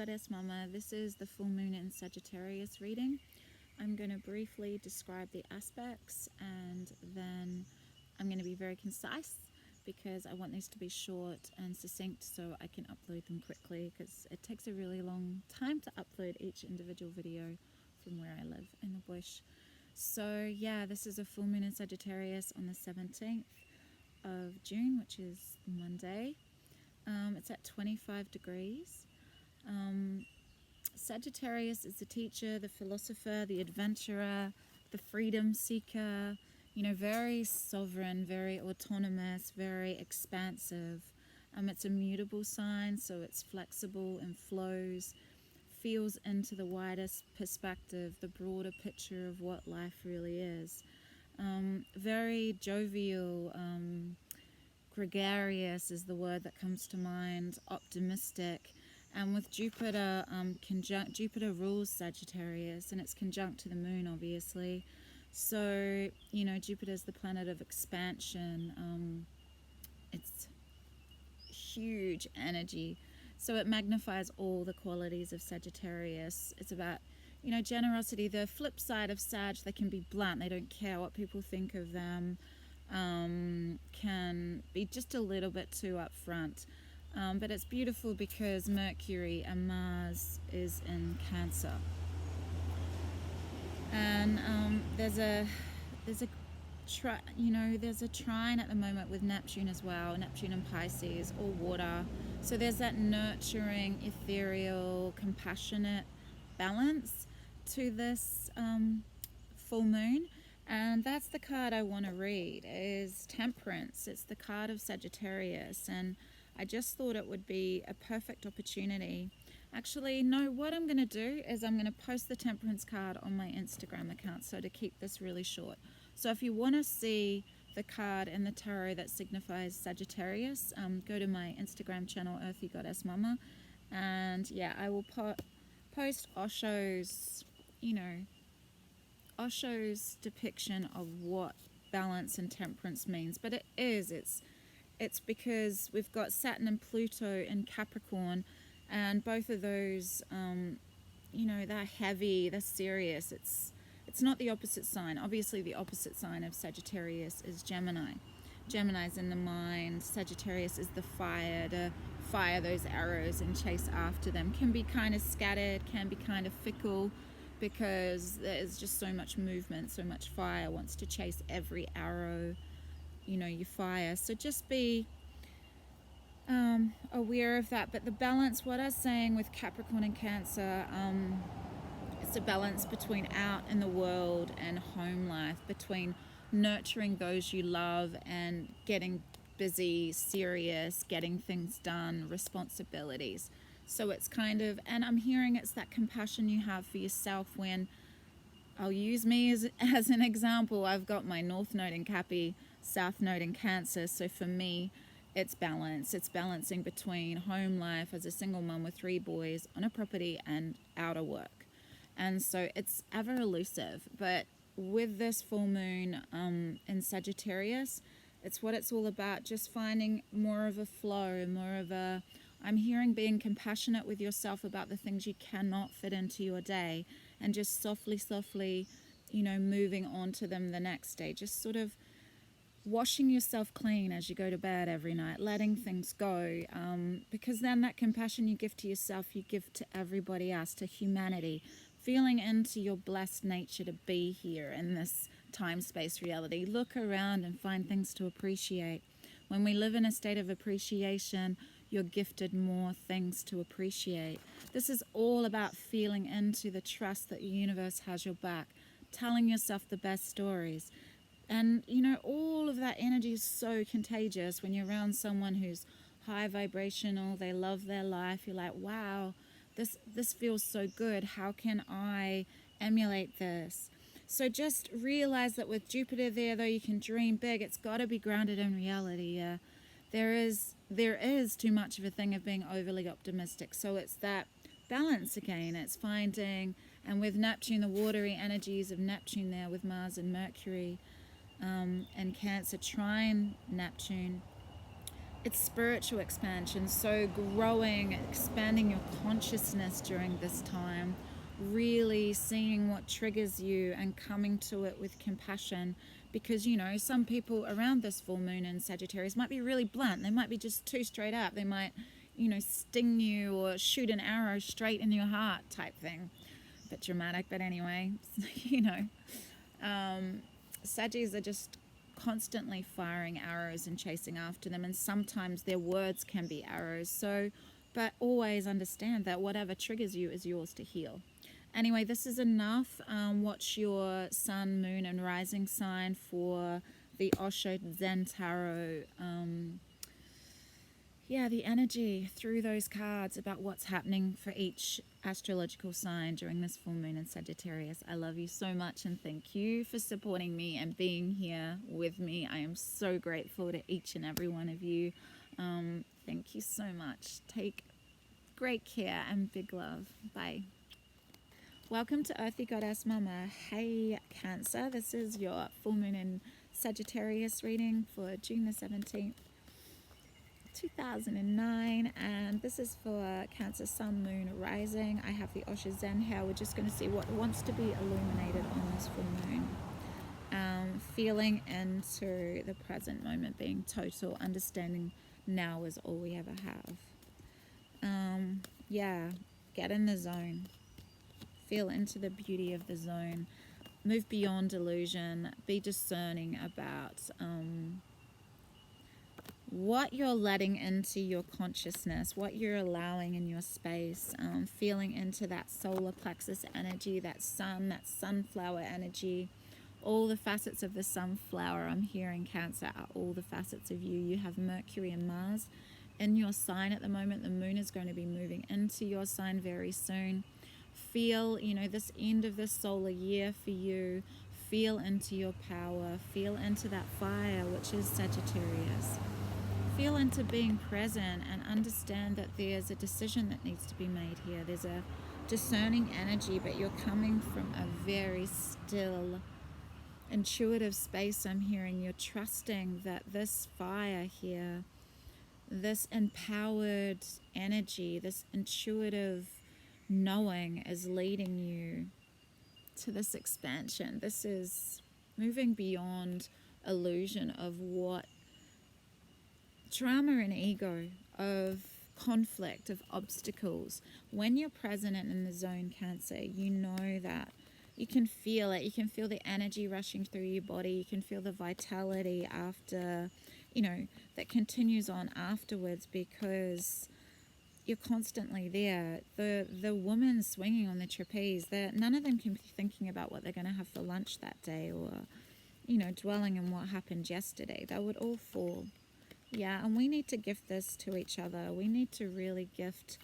earthygoddessmumma. This is the full moon in Sagittarius reading. I'm going to briefly describe the aspects and then I'm going to be very concise because I want these to be short and succinct so I can upload them quickly, because it takes a really long time to upload each individual video from where I live in the bush. So yeah, this is a full moon in Sagittarius on the 17th of June, which is Monday. It's at 25 degrees. Sagittarius is the teacher, the philosopher, the adventurer, the freedom seeker, you know, very sovereign, very autonomous, very expansive. It's a mutable sign, so it's flexible and flows, feels into the widest perspective, the broader picture of what life really is. Very jovial, gregarious is the word that comes to mind, optimistic. And with Jupiter, Jupiter rules Sagittarius, and it's conjunct to the moon, obviously. So, you know, Jupiter's the planet of expansion. It's huge energy. So it magnifies all the qualities of Sagittarius. It's about, you know, generosity. The flip side of Sag, they can be blunt. They don't care what people think of them. Can be just a little bit too upfront. But it's beautiful because Mercury and Mars is in Cancer, and there's a trine at the moment with Neptune as well. Neptune and Pisces, all water. So there's that nurturing, ethereal, compassionate balance to this full moon. And that's the card I want to read, is Temperance. It's the card of Sagittarius, and I just thought it would be a perfect opportunity. Actually, no, what I'm going to do is I'm going to post the Temperance card on my Instagram account, so to keep this really short. So if you want to see the card in the tarot that signifies Sagittarius, go to my Instagram channel, earthygoddessmumma, and yeah, I will post Osho's, Osho's depiction of what balance and temperance means. But it's because we've got Saturn and Pluto in Capricorn, and both of those, they're heavy, they're serious. It's not the opposite sign. Obviously, the opposite sign of Sagittarius is Gemini. Gemini's in the mind. Sagittarius is the fire, to fire those arrows and chase after them. Can be kind of scattered, can be kind of fickle, because there's just so much movement, so much fire, wants to chase every arrow you fire. So just be aware of that. But the balance, what I was saying with Capricorn and Cancer, it's a balance between out in the world and home life, between nurturing those you love and getting busy, serious, getting things done, responsibilities. So it's kind of, and I'm hearing it's that compassion you have for yourself when, I'll use me as an example. I've got my North Node in Cappy, South Node in Cancer. So for me, it's balance. It's balancing between home life as a single mum with 3 boys on a property and outer work. And so it's ever elusive. But with this full moon in Sagittarius, it's what it's all about. Just finding more of a flow, more of a, I'm hearing being compassionate with yourself about the things you cannot fit into your day, and just softly, moving on to them the next day. Just sort of washing yourself clean as you go to bed every night, letting things go, because then that compassion you give to yourself, you give to everybody else, to humanity, feeling into your blessed nature to be here in this time-space reality. Look around and find things to appreciate. When we live in a state of appreciation, you're gifted more things to appreciate. This is all about feeling into the trust that the universe has your back, telling yourself the best stories. And, all of that energy is so contagious when you're around someone who's high vibrational, they love their life. You're like, wow, this feels so good. How can I emulate this? So just realize that with Jupiter there, though you can dream big, it's got to be grounded in reality. Yeah. There is too much of a thing of being overly optimistic. So it's that balance again. It's finding, and with Neptune, the watery energies of Neptune there with Mars and Mercury, and Cancer trine Neptune, it's spiritual expansion. So growing, expanding your consciousness during this time, really seeing what triggers you and coming to it with compassion. Because, you know, some people around this full moon in Sagittarius might be really blunt. They might be just too straight up. They might, you know, sting you or shoot an arrow straight in your heart type thing. A bit dramatic, but anyway, you know. Saggies are just constantly firing arrows and chasing after them, and sometimes their words can be arrows. So, but always understand that whatever triggers you is yours to heal. Anyway, this is enough. Watch your sun, moon, and rising sign for the Osho Zen Tarot. Yeah, the energy through those cards about what's happening for each astrological sign during this full moon in Sagittarius. I love you so much, and thank you for supporting me and being here with me. I am so grateful to each and every one of you. Thank you so much. Take great care and big love. Bye. Welcome to earthygoddessmumma. Hey Cancer, this is your full moon in Sagittarius reading for June the 17th. 2009, and this is for Cancer Sun, Moon, Rising. I have the Osho Zen here. We're just going to see what wants to be illuminated on this full moon. Feeling into the present moment, being total, understanding now is all we ever have. Yeah, get in the zone. Feel into the beauty of the zone. Move beyond illusion. Be discerning about what you're letting into your consciousness, what you're allowing in your space, feeling into that solar plexus energy, that sun, that sunflower energy, all the facets of the sunflower. I'm hearing Cancer are all the facets of you. You have Mercury and Mars in your sign at the moment. The moon is going to be moving into your sign very soon. Feel, you know, this end of this solar year for you. Feel into your power. Feel into that fire, which is Sagittarius. Feel into being present and understand that there's a decision that needs to be made here. There's a discerning energy, but you're coming from a very still, intuitive space. I'm hearing you're trusting that this fire here, this empowered energy, this intuitive knowing is leading you to this expansion. This is moving beyond illusion of what drama and ego, of conflict, of obstacles. When you're present and in the zone, Cancer, you know that you can feel it. You can feel the energy rushing through your body. You can feel the vitality after, you know, that continues on afterwards, because you're constantly there. The woman swinging on the trapeze, none of them can be thinking about what they're going to have for lunch that day, or, you know, dwelling on what happened yesterday. They would all fall. Yeah, and we need to gift this to each other. We need to really gift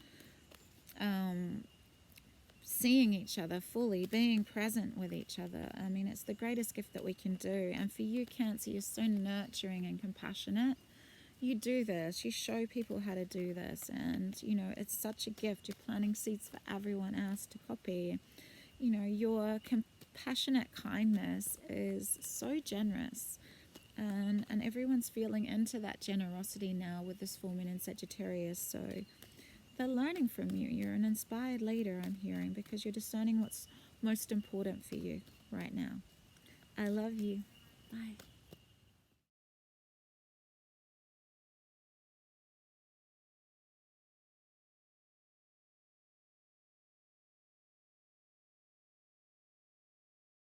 seeing each other fully, being present with each other. I mean, it's the greatest gift that we can do. And for you, Cancer, you're so nurturing and compassionate. You do this. You show people how to do this. And, you know, it's such a gift. You're planting seeds for everyone else to copy. You know, your compassionate kindness is so generous. And everyone's feeling into that generosity now with this full moon in Sagittarius. So they're learning from you. You're an inspired leader, I'm hearing, because you're discerning what's most important for you right now. I love you. Bye.